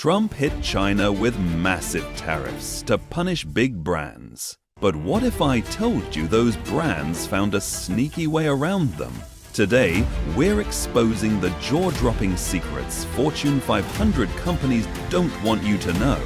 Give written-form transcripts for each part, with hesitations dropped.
Trump hit China with massive tariffs to punish big brands. But what if I told you those brands found a sneaky way around them? Today, we're exposing the jaw-dropping secrets Fortune 500 companies don't want you to know,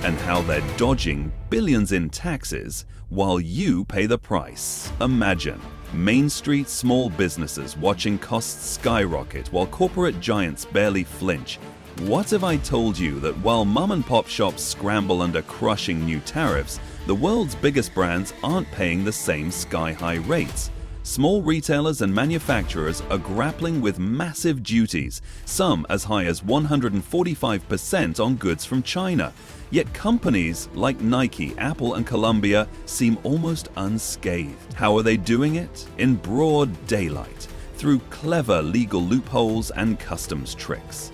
and how they're dodging billions in taxes while you pay the price. Imagine Main Street small businesses watching costs skyrocket while corporate giants barely flinch. What if I told you that while mom-and-pop shops scramble under crushing new tariffs, the world's biggest brands aren't paying the same sky-high rates? Small retailers and manufacturers are grappling with massive duties, some as high as 145% on goods from China. Yet companies like Nike, Apple, and Columbia seem almost unscathed. How are they doing it? In broad daylight, through clever legal loopholes and customs tricks.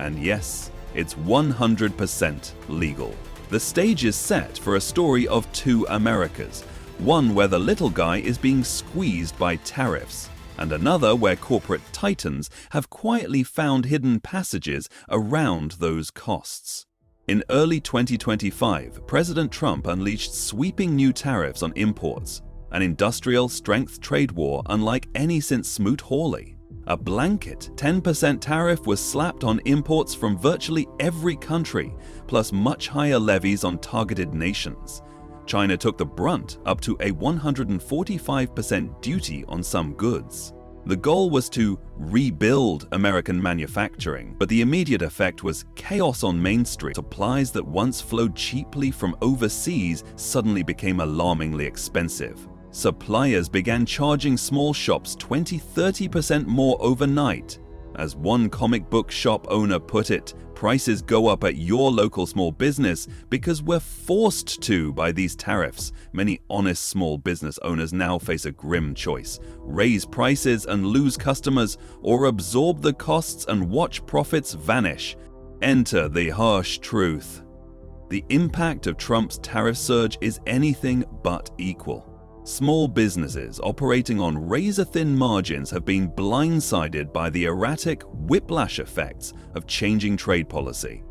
And yes, it's 100% legal. The stage is set for a story of two Americas, one where the little guy is being squeezed by tariffs, and another where corporate titans have quietly found hidden passages around those costs. In early 2025, President Trump unleashed sweeping new tariffs on imports, an industrial-strength trade war unlike any since Smoot-Hawley. A blanket 10% tariff was slapped on imports from virtually every country, plus much higher levies on targeted nations. China took the brunt, up to a 145% duty on some goods. The goal was to rebuild American manufacturing, but the immediate effect was chaos on Main Street. Supplies that once flowed cheaply from overseas suddenly became alarmingly expensive. Suppliers began charging small shops 20–30% more overnight. As one comic book shop owner put it, prices go up at your local small business because we're forced to by these tariffs. Many honest small business owners now face a grim choice: raise prices and lose customers, or absorb the costs and watch profits vanish. Enter the harsh truth. The impact of Trump's tariff surge is anything but equal. Small businesses operating on razor-thin margins have been blindsided by the erratic whiplash effects of changing trade policy.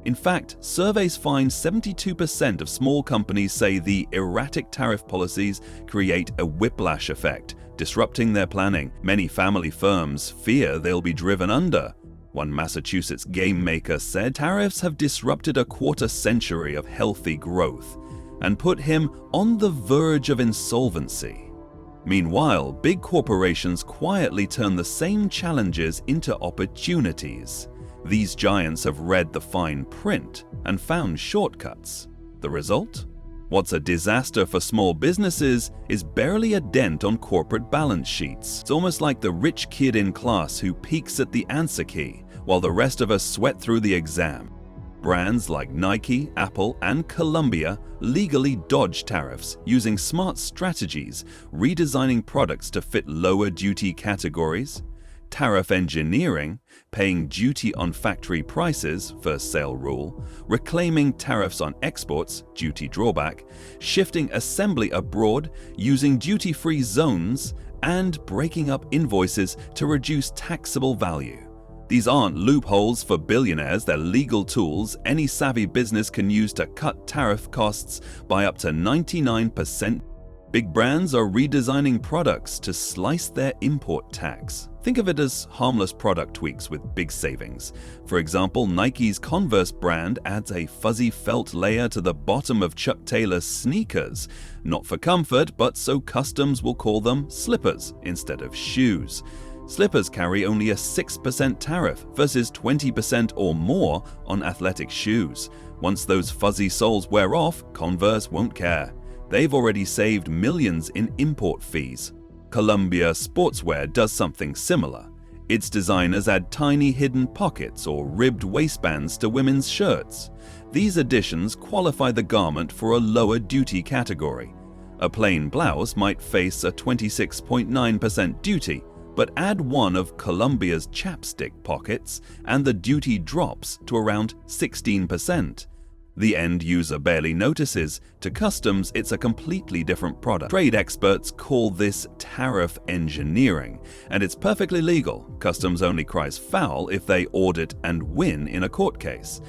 In fact, surveys find 72% of small companies say the erratic tariff policies create a whiplash effect, disrupting their planning. Many family firms fear they'll be driven under. One Massachusetts game maker said tariffs have disrupted a quarter-century of healthy growth and put him on the verge of insolvency. Meanwhile, big corporations quietly turn the same challenges into opportunities. These giants have read the fine print and found shortcuts. The result? What's a disaster for small businesses is barely a dent on corporate balance sheets. It's almost like the rich kid in class who peeks at the answer key while the rest of us sweat through the exam. Brands like Nike, Apple, and Columbia legally dodge tariffs using smart strategies, redesigning products to fit lower duty categories, tariff engineering, paying duty on factory prices, first sale rule, reclaiming tariffs on exports, duty drawback, shifting assembly abroad, using duty-free zones, and breaking up invoices to reduce taxable value. These aren't loopholes for billionaires, they're legal tools any savvy business can use to cut tariff costs by up to 99%. Big brands are redesigning products to slice their import tax. Think of it as harmless product tweaks with big savings. For example, Nike's Converse brand adds a fuzzy felt layer to the bottom of Chuck Taylor's sneakers, not for comfort, but so customs will call them slippers instead of shoes. Slippers carry only a 6% tariff versus 20% or more on athletic shoes. Once those fuzzy soles wear off, Converse won't care. They've already saved millions in import fees. Columbia Sportswear does something similar. Its designers add tiny hidden pockets or ribbed waistbands to women's shirts. These additions qualify the garment for a lower duty category. A plain blouse might face a 26.9% duty, but add one of Columbia's chapstick pockets and the duty drops to around 16%. The end user barely notices. To customs, it's a completely different product. Trade experts call this tariff engineering, and it's perfectly legal. Customs only cries foul if they audit and win in a court case.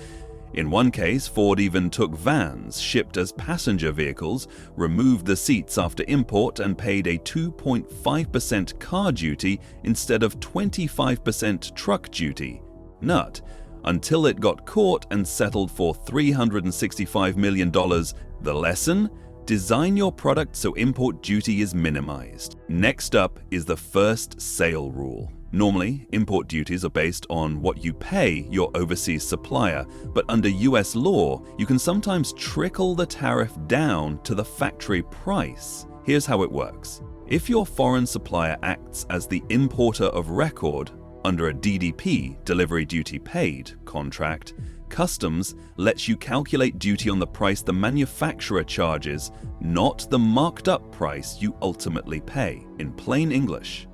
In one case, Ford even took vans shipped as passenger vehicles, removed the seats after import, and paid a 2.5% car duty instead of 25% truck duty. Nut. Until it got caught and settled for $365 million. The lesson? Design your product so import duty is minimized. Next up is the first sale rule. Normally, import duties are based on what you pay your overseas supplier, but under US law, you can sometimes trickle the tariff down to the factory price. Here's how it works. If your foreign supplier acts as the importer of record under a DDP, delivery duty paid, contract, customs lets you calculate duty on the price the manufacturer charges, not the marked up price you ultimately pay. In plain English,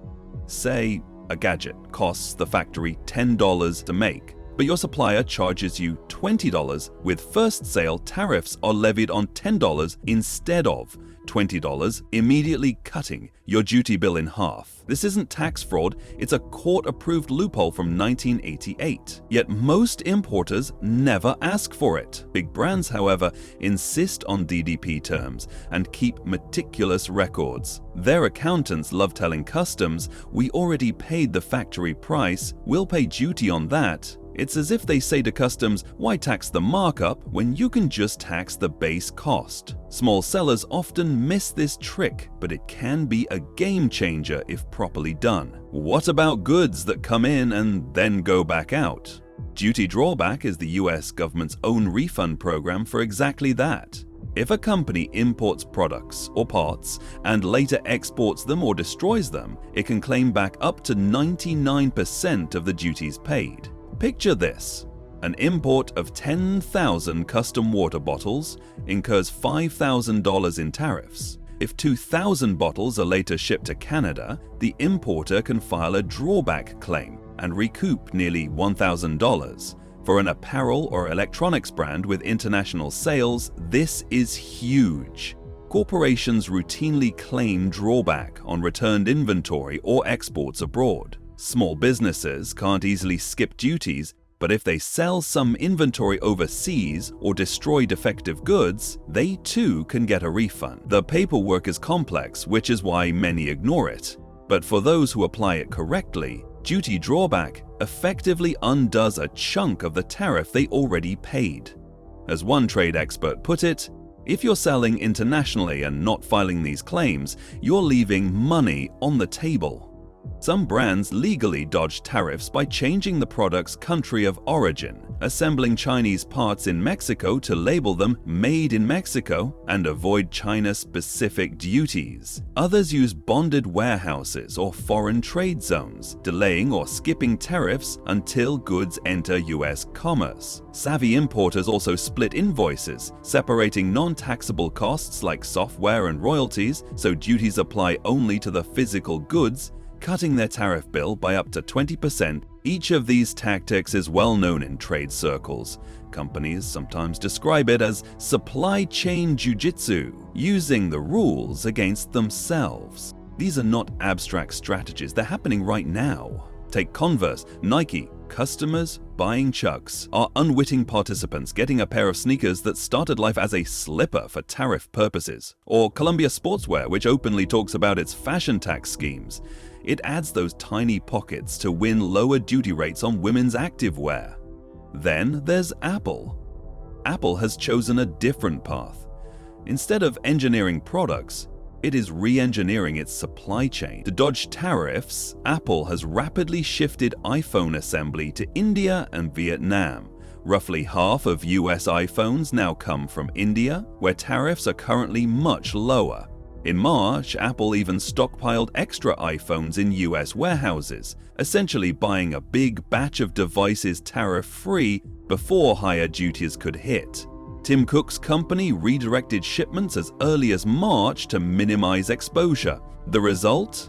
say a gadget costs the factory $10 to make, but your supplier charges you $20. With first sale, tariffs are levied on $10 instead of $20, immediately cutting your duty bill in half. This isn't tax fraud, it's a court-approved loophole from 1988. Yet most importers never ask for it. Big brands, however, insist on DDP terms and keep meticulous records. Their accountants love telling customs, "We already paid the factory price, we'll pay duty on that." It's as if they say to customs, "Why tax the markup when you can just tax the base cost?" Small sellers often miss this trick, but it can be a game changer if properly done. What about goods that come in and then go back out? Duty drawback is the US government's own refund program for exactly that. If a company imports products or parts and later exports them or destroys them, it can claim back up to 99% of the duties paid. Picture this. An import of 10,000 custom water bottles incurs $5,000 in tariffs. If 2,000 bottles are later shipped to Canada, the importer can file a drawback claim and recoup nearly $1,000. For an apparel or electronics brand with international sales, this is huge. Corporations routinely claim drawback on returned inventory or exports abroad. Small businesses can't easily skip duties, but if they sell some inventory overseas or destroy defective goods, they too can get a refund. The paperwork is complex, which is why many ignore it. But for those who apply it correctly, duty drawback effectively undoes a chunk of the tariff they already paid. As one trade expert put it, if you're selling internationally and not filing these claims, you're leaving money on the table. Some brands legally dodge tariffs by changing the product's country of origin, assembling Chinese parts in Mexico to label them Made in Mexico and avoid China-specific duties. Others use bonded warehouses or foreign trade zones, delaying or skipping tariffs until goods enter US commerce. Savvy importers also split invoices, separating non-taxable costs like software and royalties so duties apply only to the physical goods, cutting their tariff bill by up to 20%. Each of these tactics is well known in trade circles. Companies sometimes describe it as supply chain jujitsu, using the rules against themselves. These are not abstract strategies, they're happening right now. Take Converse, Nike, customers buying Chucks are unwitting participants getting a pair of sneakers that started life as a slipper for tariff purposes. Or Columbia Sportswear, which openly talks about its fashion tax schemes. It adds those tiny pockets to win lower duty rates on women's activewear. Then there's Apple. Apple has chosen a different path. Instead of engineering products, it is re-engineering its supply chain. To dodge tariffs, Apple has rapidly shifted iPhone assembly to India and Vietnam. Roughly half of US iPhones now come from India, where tariffs are currently much lower. In March, Apple even stockpiled extra iPhones in US warehouses, essentially buying a big batch of devices tariff-free before higher duties could hit. Tim Cook's company redirected shipments as early as March to minimize exposure. The result?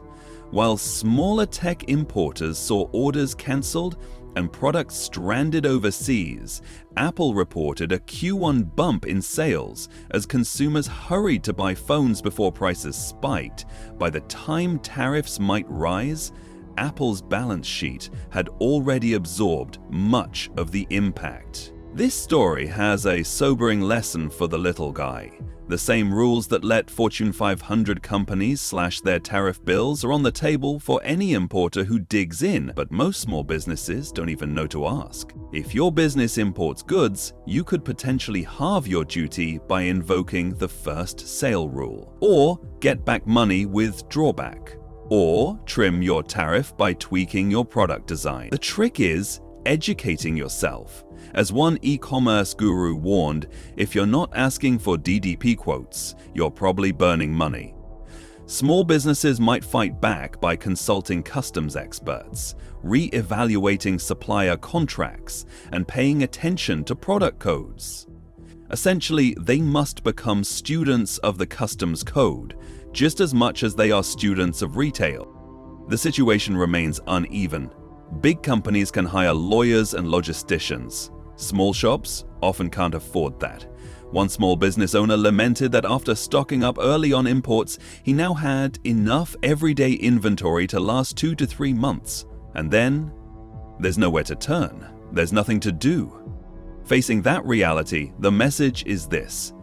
While smaller tech importers saw orders cancelled, and products stranded overseas, Apple reported a Q1 bump in sales as consumers hurried to buy phones before prices spiked. By the time tariffs might rise, Apple's balance sheet had already absorbed much of the impact. This story has a sobering lesson for the little guy. The same rules that let Fortune 500 companies slash their tariff bills are on the table for any importer who digs in, but most small businesses don't even know to ask. If your business imports goods, you could potentially halve your duty by invoking the first sale rule, or get back money with drawback, or trim your tariff by tweaking your product design. The trick is educating yourself. As one e-commerce guru warned, if you're not asking for DDP quotes, you're probably burning money. Small businesses might fight back by consulting customs experts, re-evaluating supplier contracts, and paying attention to product codes. Essentially, they must become students of the customs code, just as much as they are students of retail. The situation remains uneven. Big companies can hire lawyers and logisticians. Small shops often can't afford that. One small business owner lamented that after stocking up early on imports, he now had enough everyday inventory to last 2 to 3 months. And then, there's nowhere to turn. There's nothing to do. Facing that reality, the message is this: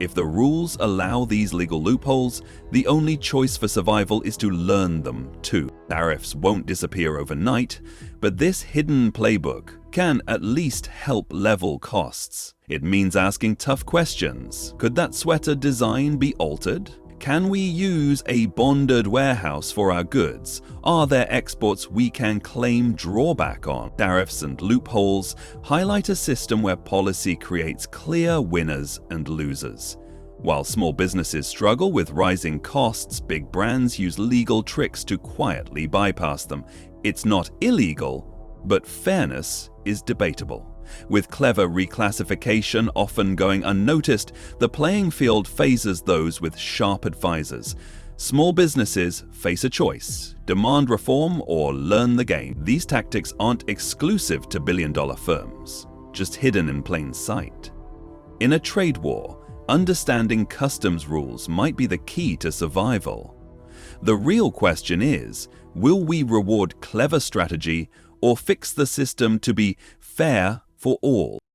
if the rules allow these legal loopholes, the only choice for survival is to learn them too. Tariffs won't disappear overnight, but this hidden playbook can at least help level costs. It means asking tough questions. Could that sweater design be altered? Can we use a bonded warehouse for our goods? Are there exports we can claim drawback on? Tariffs and loopholes highlight a system where policy creates clear winners and losers. While small businesses struggle with rising costs, big brands use legal tricks to quietly bypass them. It's not illegal, but fairness is debatable. With clever reclassification often going unnoticed, the playing field favors those with sharp advisors. Small businesses face a choice: demand reform or learn the game. These tactics aren't exclusive to billion-dollar firms, just hidden in plain sight. In a trade war, understanding customs rules might be the key to survival. The real question is, will we reward clever strategy or fix the system to be fair for all?